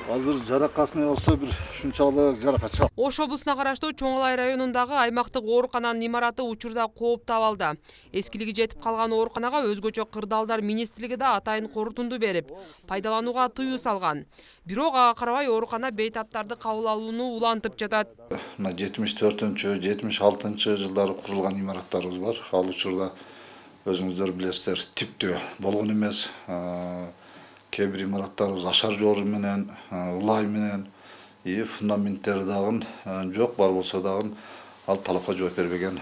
Азыр жаракасына алса бир ушунчалык жаракат чыгат. Ош облусуна караштуу Чоң Алай районундагы аймактык оорукананын имараты учурда кооптуп абалда. Эскилиги жетип калган ооруканага өзгөчө кырдаалдар министрлиги да атайын корутунду берип, пайдаланууга тыюу салган. Бирок ага карабай оорукана бейтаптарды кабыл алууну улантып жатат. 74-76 жылдары курулган имараттарыбыз бар. Ал учурда өзүңүздөр билесиздер, типтүү болгон эмес. Кээ бир имараттарыбыз ашар жору менен, улай менен, фундаменттери дагы жок, бар болсо дагы ал талапка жооп бербеген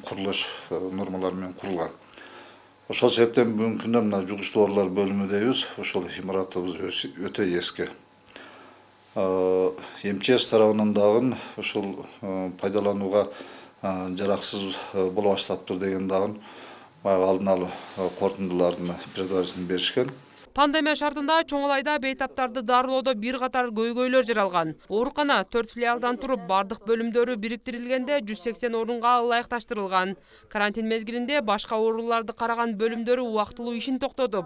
курулуш нормалары менен курулган. Ошол себептен бүгүнкү күндө мына жугуш доорулар бөлүмүдебиз. Ошол имаратыбыз өтө эски. МЧС тарабынан дагы ошол пайдаланууга жараксыз боло баштаптыр деген дагы алдын алуу корутундуларын предварительно беришкен. Пандемия шартында Чоң Алайда бейтаптарды дарылоодо бир катар көйгөйлөр жаралган. Оорукана 4 филиалдан туруп бардык бөлүмдөрү бириктирилгенде 180 орунга ылайыкташтырылган. Карантин мезгилинде башка ооруларды караган бөлүмдөрү убактылуу ишин токтотуп,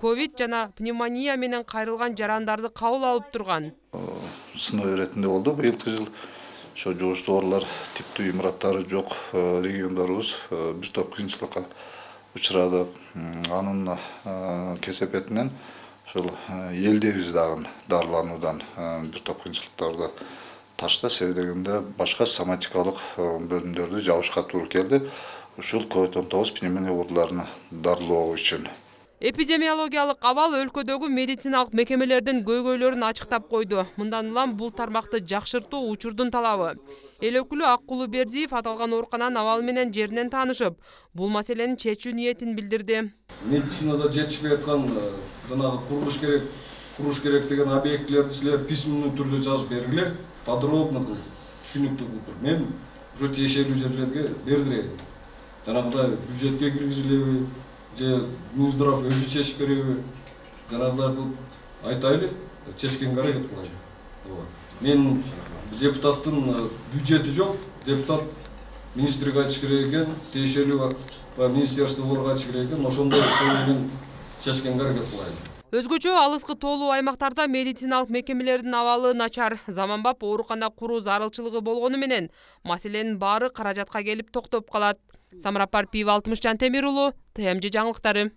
ковид жана пневмония менен кайрылган жарандарды кабыл алып турган. Сыноо иретинде болду быйылкы жыл. Ошо жугуш доорулар типтүү имараттары жок региондорубуз бир топ кыйынчылыкка учурады. Анын кесепетинен ошол элдебиз дагы дарылануудан бир топ кыйынчылыктарды ташты. Себеби дегенде башка соматикалык бөлүмдөрдү жабышка туура келди. Ушул COVID-19 пневмония ооруларын дарылоо үчүн. Эпидемиологиялык абал өлкөдөгү медициналык мекемелердин көйгөйлөрүн ачыктап койду. Мындан улам бул тармакты жакшыртуу учурдун талабы. Эл өкүлү Аккулу Бердиев аталган оорукананын абалы менен жеринен таанышып, бул маселени чечүү ниетин билдирди. Медицинада жетишпей аткан жанагы курулуш керек деген объектилерди силер письменный түрдө жазып бергиле, подробно кылып, түшүнүктүү кылып. Мен ошо тиешелүү жерлерге бердирейин. Жанагыдай бюджетке киргизилеби, же Минздрав өзү чечип береби, жанагыдай кылып айтайлы, чечкенге аракет кылайлы. Мен депутаттын бюджети жок, депутат министрге айтыш керек экен, тиешелүү министерстволорго айтыш керек экен, ошондой менен чечкенге аракет кылайлы. Өзгөчө алыскы тоолуу аймактарда медициналык мекемелердин абалы начар, заманбап оорукана куруу зарылчылыгы болгону менен маселенин баары каражатка келип токтоп калат. Самара Парпиева, Алтымышжан Темир уулу, ТМЖ жаңылыктары.